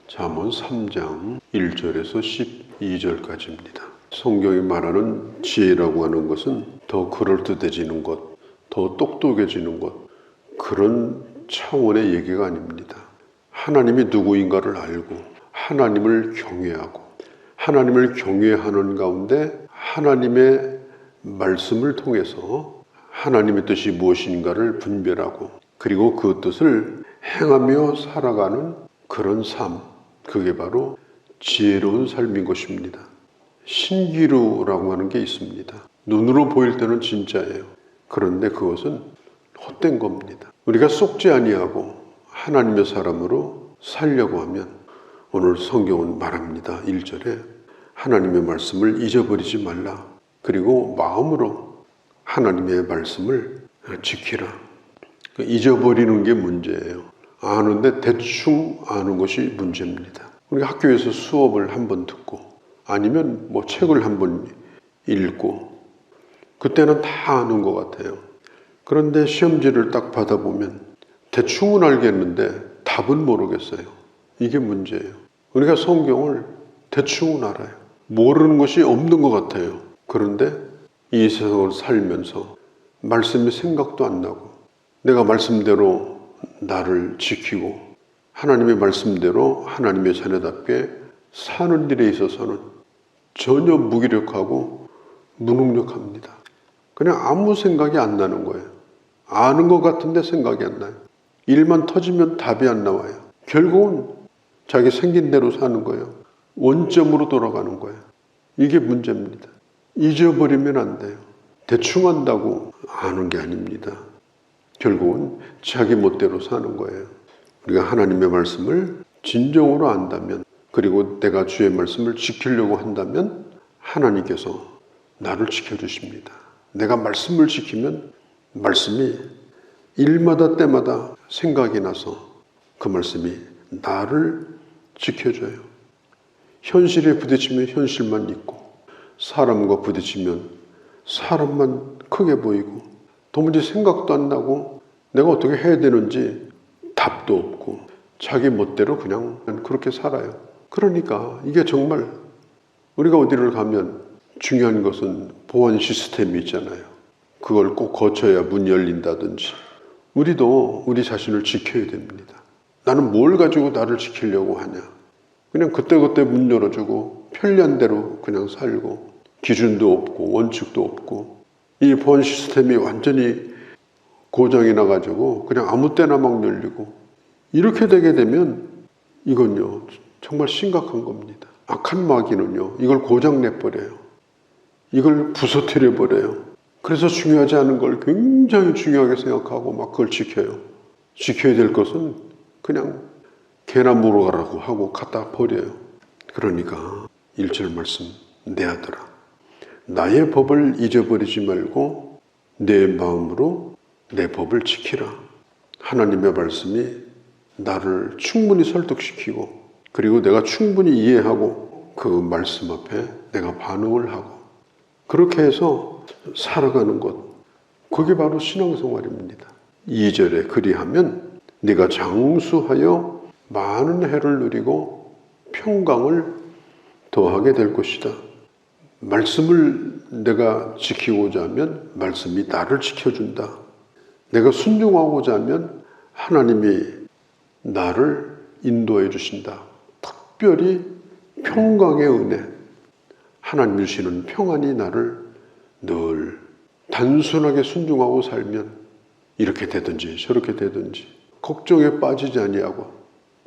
잠언 3장 1절에서 12절까지입니다. 성경이 말하는 지혜라고 하는 것은 더 그럴듯해지는 것, 더 똑똑해지는 것, 그런 차원의 얘기가 아닙니다. 하나님이 누구인가를 알고 하나님을 경외하고 하나님을 경외하는 가운데 하나님의 말씀을 통해서 하나님의 뜻이 무엇인가를 분별하고 그리고 그 뜻을 행하며 살아가는 그런 삶, 그게 바로 지혜로운 삶인 것입니다. 신기루라고 하는 게 있습니다. 눈으로 보일 때는 진짜예요. 그런데 그것은 헛된 겁니다. 우리가 속지 아니하고 하나님의 사람으로 살려고 하면 오늘 성경은 말합니다. 1절에 하나님의 말씀을 잊어버리지 말라. 그리고 마음으로 하나님의 말씀을 지키라. 잊어버리는 게 문제예요. 아는데 대충 아는 것이 문제입니다. 우리가 학교에서 수업을 한번 듣고 아니면 책을 한번 읽고 그때는 다 아는 것 같아요. 그런데 시험지를 딱 받아보면 대충은 알겠는데 답은 모르겠어요. 이게 문제예요. 우리가 성경을 대충은 알아요. 모르는 것이 없는 것 같아요. 그런데 이 세상을 살면서 말씀이 생각도 안 나고 내가 말씀대로 나를 지키고 하나님의 말씀대로 하나님의 자녀답게 사는 일에 있어서는 전혀 무기력하고 무능력합니다. 그냥 아무 생각이 안 나는 거예요. 아는 것 같은데 생각이 안 나요. 일만 터지면 답이 안 나와요. 결국은 자기 생긴 대로 사는 거예요. 원점으로 돌아가는 거예요. 이게 문제입니다. 잊어버리면 안 돼요. 대충 한다고 아는 게 아닙니다. 결국은 자기 멋대로 사는 거예요. 우리가 하나님의 말씀을 진정으로 안다면 그리고 내가 주의 말씀을 지키려고 한다면 하나님께서 나를 지켜주십니다. 내가 말씀을 지키면 말씀이 일마다 때마다 생각이 나서 그 말씀이 나를 지켜줘요. 현실에 부딪히면 현실만 있고 사람과 부딪히면 사람만 크게 보이고 도무지 생각도 안 나고 내가 어떻게 해야 되는지 답도 없고 자기 멋대로 그냥 그렇게 살아요. 그러니까 이게 정말 우리가 어디를 가면 중요한 것은 보안 시스템이 있잖아요. 그걸 꼭 거쳐야 문 열린다든지 우리도 우리 자신을 지켜야 됩니다. 나는 뭘 가지고 나를 지키려고 하냐. 그냥 그때그때 문 열어주고 편리한 대로 그냥 살고 기준도 없고 원칙도 없고 이 보안 시스템이 완전히 고장이 나가지고 그냥 아무 때나 막 열리고 이렇게 되게 되면 이건요 정말 심각한 겁니다. 악한 마귀는요 이걸 고장 내버려요. 이걸 부서뜨려 버려요. 그래서 중요하지 않은 걸 굉장히 중요하게 생각하고 막 그걸 지켜요. 지켜야 될 것은 그냥 개나 물어가라고 하고 갖다 버려요. 그러니까 1절 말씀 내 아들아 나의 법을 잊어버리지 말고 내 마음으로 내 법을 지키라. 하나님의 말씀이 나를 충분히 설득시키고 그리고 내가 충분히 이해하고 그 말씀 앞에 내가 반응을 하고 그렇게 해서 살아가는 것, 그게 바로 신앙생활입니다. 2절에 그리하면 네가 장수하여 많은 해를 누리고 평강을 더하게 될 것이다. 말씀을 내가 지키고자 하면 말씀이 나를 지켜준다. 내가 순종하고자 하면 하나님이 나를 인도해 주신다. 특별히 평강의 은혜, 하나님 주시는 평안이 나를 늘 단순하게 순종하고 살면 이렇게 되든지 저렇게 되든지 걱정에 빠지지 아니하고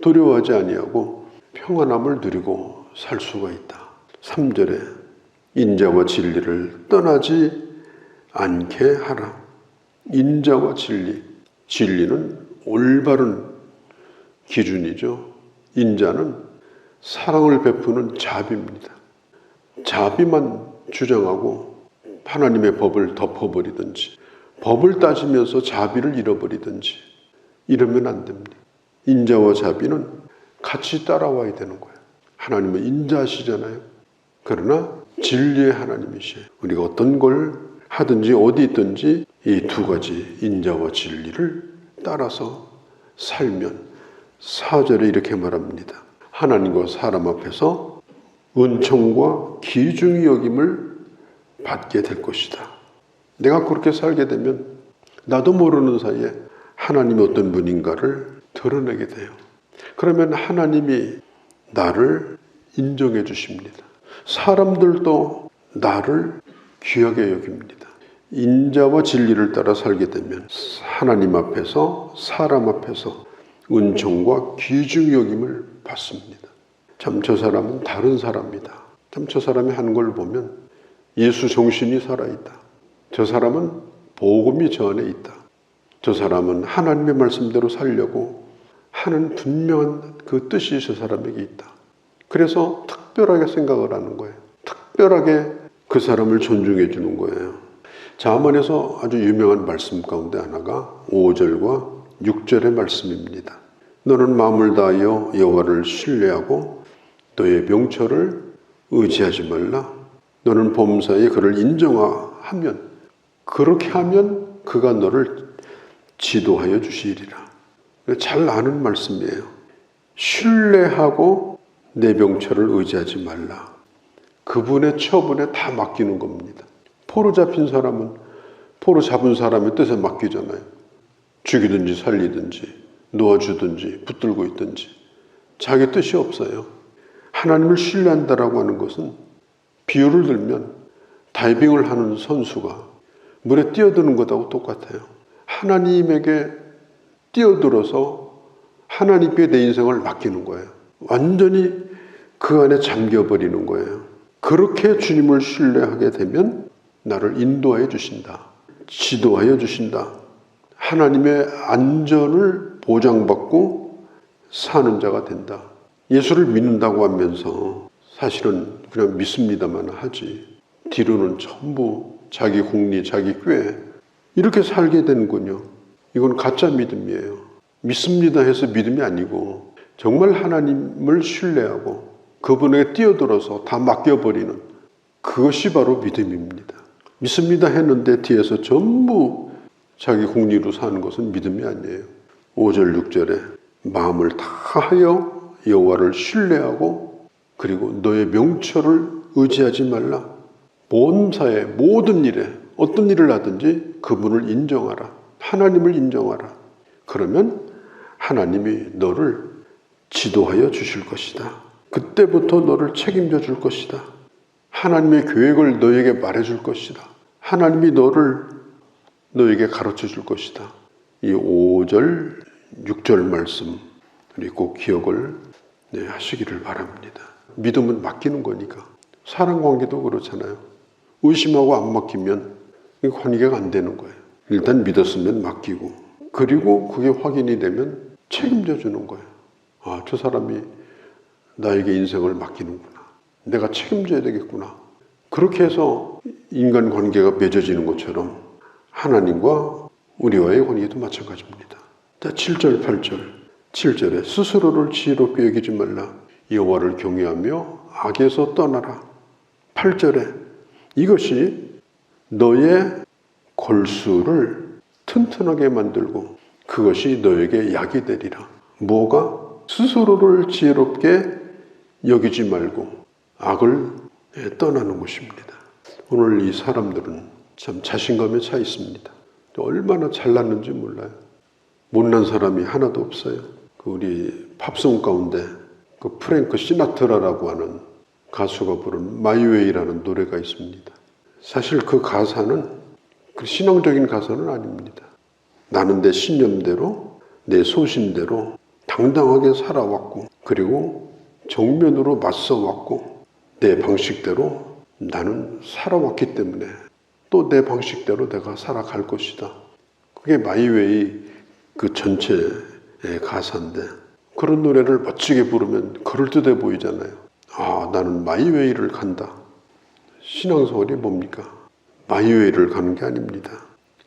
두려워하지 아니하고 평안함을 누리고 살 수가 있다. 3절에 인자와 진리를 떠나지 않게 하라. 인자와 진리, 진리는 올바른 기준이죠. 인자는 사랑을 베푸는 자비입니다. 자비만 주장하고 하나님의 법을 덮어버리든지 법을 따지면서 자비를 잃어버리든지 이러면 안 됩니다. 인자와 자비는 같이 따라와야 되는 거예요. 하나님은 인자시잖아요. 그러나 진리의 하나님이시에요. 우리가 어떤 걸 하든지 어디 있든지 이 두 가지 인자와 진리를 따라서 살면 4절에 이렇게 말합니다. 하나님과 사람 앞에서 은총과 귀중히 여김을 받게 될 것이다. 내가 그렇게 살게 되면 나도 모르는 사이에 하나님이 어떤 분인가를 드러내게 돼요. 그러면 하나님이 나를 인정해 주십니다. 사람들도 나를 귀하게 여깁니다. 인자와 진리를 따라 살게 되면 하나님 앞에서 사람 앞에서 은총과 귀중히 여김을 받습니다. 참 저 사람은 다른 사람이다. 참 저 사람이 하는 걸 보면 예수 정신이 살아있다. 저 사람은 복음이 저 안에 있다. 저 사람은 하나님의 말씀대로 살려고 하는 분명한 그 뜻이 저 사람에게 있다. 그래서 특별하게 생각을 하는 거예요. 특별하게 그 사람을 존중해 주는 거예요. 잠언에서 아주 유명한 말씀 가운데 하나가 5절과 6절의 말씀입니다. 너는 마음을 다하여 여호와를 신뢰하고 너의 명철을 의지하지 말라. 너는 범사에 그를 인정하면 그렇게 하면 그가 너를 지도하여 주시리라. 잘 아는 말씀이에요. 신뢰하고 내 명철을 의지하지 말라. 그분의 처분에 다 맡기는 겁니다. 포로 잡힌 사람은 포로 잡은 사람의 뜻에 맡기잖아요. 죽이든지 살리든지 놓아주든지 붙들고 있든지 자기 뜻이 없어요. 하나님을 신뢰한다라고 하는 것은 비유를 들면 다이빙을 하는 선수가 물에 뛰어드는 것하고 똑같아요. 하나님에게 뛰어들어서 하나님께 내 인생을 맡기는 거예요. 완전히 그 안에 잠겨버리는 거예요. 그렇게 주님을 신뢰하게 되면 나를 인도하여 주신다. 지도하여 주신다. 하나님의 안전을 보장받고 사는 자가 된다. 예수를 믿는다고 하면서 사실은 그냥 믿습니다만 하지. 뒤로는 전부 자기 공리, 자기 꾀 이렇게 살게 되는군요. 이건 가짜 믿음이에요. 믿습니다 해서 믿음이 아니고 정말 하나님을 신뢰하고 그분에게 뛰어들어서 다 맡겨버리는 그것이 바로 믿음입니다. 믿습니다 했는데 뒤에서 전부 자기 공리로 사는 것은 믿음이 아니에요. 5절 6절에 마음을 다하여 여호와를 신뢰하고 그리고 너의 명철을 의지하지 말라. 본사에 모든 일에 어떤 일을 하든지 그분을 인정하라. 하나님을 인정하라. 그러면 하나님이 너를 지도하여 주실 것이다. 그때부터 너를 책임져 줄 것이다. 하나님의 계획을 너에게 말해줄 것이다. 하나님이 너에게 가르쳐 줄 것이다. 이 5절, 6절 말씀 우리 꼭 기억을 하시기를 바랍니다. 믿음은 맡기는 거니까. 사랑관계도 그렇잖아요. 의심하고 안 맡기면 관계가 안 되는 거예요. 일단 믿었으면 맡기고 그리고 그게 확인이 되면 책임져 주는 거예요. 아, 저 사람이 나에게 인생을 맡기는구나. 내가 책임져야 되겠구나. 그렇게 해서 인간관계가 맺어지는 것처럼 하나님과 우리와의 관계도 마찬가지입니다. 자, 7절, 8절. 7절에 스스로를 지혜롭게 여기지 말라. 여호와를 경외하며 악에서 떠나라. 8절에 이것이 너의 골수를 튼튼하게 만들고 그것이 너에게 약이 되리라. 뭐가? 스스로를 지혜롭게 여기지 말고 악을 떠나는 것입니다. 오늘 이 사람들은 참 자신감에 차 있습니다. 얼마나 잘났는지 몰라요. 못난 사람이 하나도 없어요. 우리 팝송 가운데 그 프랭크 시나트라라고 하는 가수가 부른 마이웨이라는 노래가 있습니다. 사실 그 가사는 그 신앙적인 가사는 아닙니다. 나는 내 신념대로 내 소신대로 당당하게 살아왔고 그리고 정면으로 맞서왔고 내 방식대로 나는 살아왔기 때문에 또 내 방식대로 내가 살아갈 것이다. 그게 마이웨이 그 전체의 가사인데 그런 노래를 멋지게 부르면 그럴듯해 보이잖아요. 아, 나는 마이웨이를 간다. 신앙생활이 뭡니까? 마이웨이를 가는 게 아닙니다.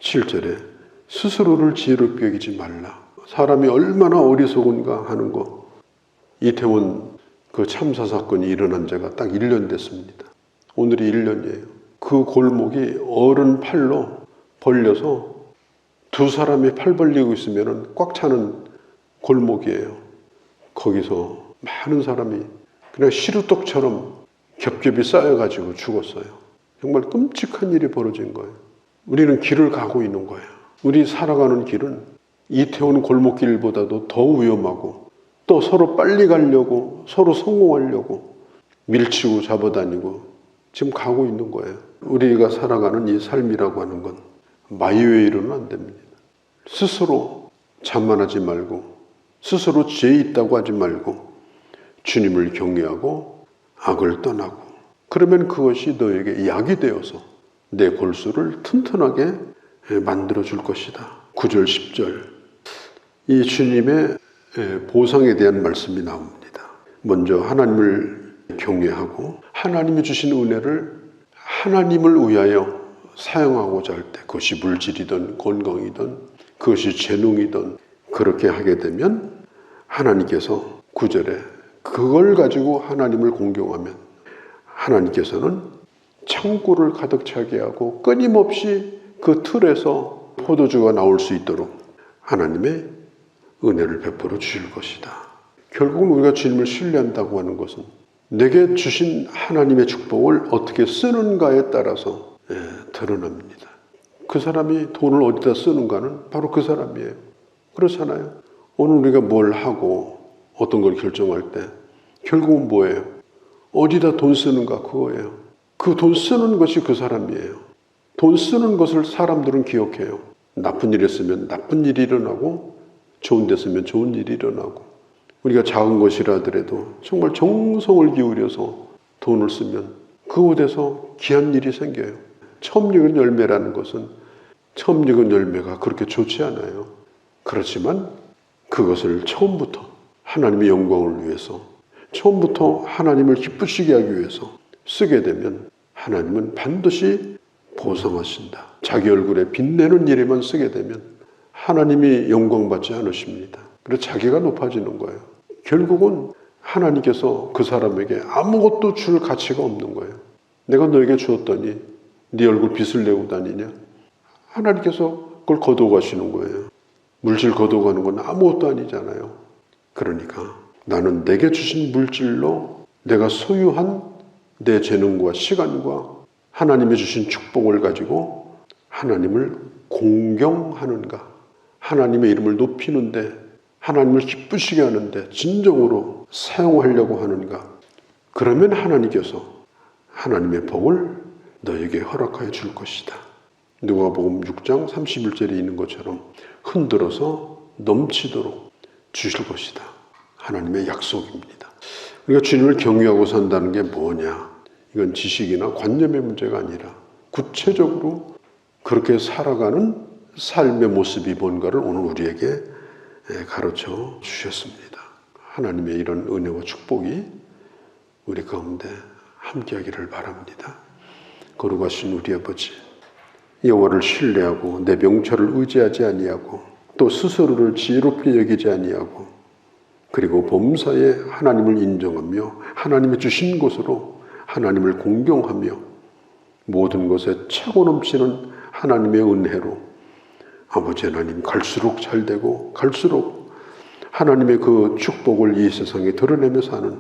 7절에 스스로를 지혜롭게 여기지 말라. 사람이 얼마나 어리석은가 하는 거. 이태원 그 참사 사건이 일어난 지가 딱 1년 됐습니다. 오늘이 1년이에요. 그 골목이 어른 팔로 벌려서 두 사람이 팔 벌리고 있으면 꽉 차는 골목이에요. 거기서 많은 사람이 그냥 시루떡처럼 겹겹이 쌓여가지고 죽었어요. 정말 끔찍한 일이 벌어진 거예요. 우리는 길을 가고 있는 거예요. 우리 살아가는 길은 이태원 골목길보다도 더 위험하고, 또 서로 빨리 가려고, 서로 성공하려고 밀치고 잡아다니고 지금 가고 있는 거예요. 우리가 살아가는 이 삶이라고 하는 건 마이웨이로는 안 됩니다. 스스로 자만하지 말고, 스스로 죄 있다고 하지 말고 주님을 경외하고 악을 떠나고, 그러면 그것이 너에게 약이 되어서 내 골수를 튼튼하게 만들어 줄 것이다. 9절 10절 이 주님의 보상에 대한 말씀이 나옵니다. 먼저 하나님을 경외하고 하나님이 주신 은혜를 하나님을 위하여 사용하고자 할 때, 그것이 물질이든 건강이든 그것이 재능이든 그렇게 하게 되면 하나님께서 9절에 그걸 가지고 하나님을 공경하면 하나님께서는 창고를 가득 차게 하고 끊임없이 그 틀에서 포도주가 나올 수 있도록 하나님의 은혜를 베풀어 주실 것이다. 결국은 우리가 주님을 신뢰한다고 하는 것은 내게 주신 하나님의 축복을 어떻게 쓰는가에 따라서 드러납니다. 그 사람이 돈을 어디다 쓰는가는 바로 그 사람이에요. 그렇잖아요. 오늘 우리가 뭘 하고 어떤 걸 결정할 때 결국은 뭐예요? 어디다 돈 쓰는가, 그거예요. 그 돈 쓰는 것이 그 사람이에요. 돈 쓰는 것을 사람들은 기억해요. 나쁜 일에 쓰면 나쁜 일이 일어나고 좋은 데 쓰면 좋은 일이 일어나고, 우리가 작은 것이라 하더라도 정말 정성을 기울여서 돈을 쓰면 그곳에서 귀한 일이 생겨요. 처음 익은 열매라는 것은 처음 익은 열매가 그렇게 좋지 않아요. 그렇지만 그것을 처음부터 하나님의 영광을 위해서, 처음부터 하나님을 기쁘시게 하기 위해서 쓰게 되면 하나님은 반드시 보상하신다. 자기 얼굴에 빛내는 일에만 쓰게 되면 하나님이 영광받지 않으십니다. 그래서 자기가 높아지는 거예요. 결국은 하나님께서 그 사람에게 아무것도 줄 가치가 없는 거예요. 내가 너에게 주었더니 네 얼굴 빛을 내고 다니냐? 하나님께서 그걸 거둬가시는 거예요. 물질 거둬가는 건 아무것도 아니잖아요. 그러니까 나는 내게 주신 물질로 내가 소유한 내 재능과 시간과 하나님이 주신 축복을 가지고 하나님을 공경하는가, 하나님의 이름을 높이는데, 하나님을 기쁘시게 하는데 진정으로 사용하려고 하는가. 그러면 하나님께서 하나님의 복을 너에게 허락하여 줄 것이다. 누가복음 6장 31절에 있는 것처럼 흔들어서 넘치도록 주실 것이다. 하나님의 약속입니다. 우리가 주님을 경외하고 산다는 게 뭐냐? 이건 지식이나 관념의 문제가 아니라 구체적으로 그렇게 살아가는 삶의 모습이 뭔가를 오늘 우리에게 가르쳐 주셨습니다. 하나님의 이런 은혜와 축복이 우리 가운데 함께하기를 바랍니다. 거룩하신 우리 아버지, 여호와를 신뢰하고 내 명철을 의지하지 아니하고 또 스스로를 지혜롭게 여기지 아니하고, 그리고 범사에 하나님을 인정하며 하나님이 주신 것으로 하나님을 공경하며 모든 것에 차고 넘치는 하나님의 은혜로 아버지 하나님 갈수록 잘되고 갈수록 하나님의 그 축복을 이 세상에 드러내며 사는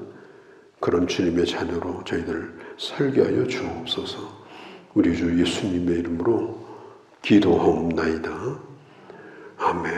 그런 주님의 자녀로 저희들 살게 하여 주옵소서. 우리 주 예수님의 이름으로 기도하옵나이다. 아멘.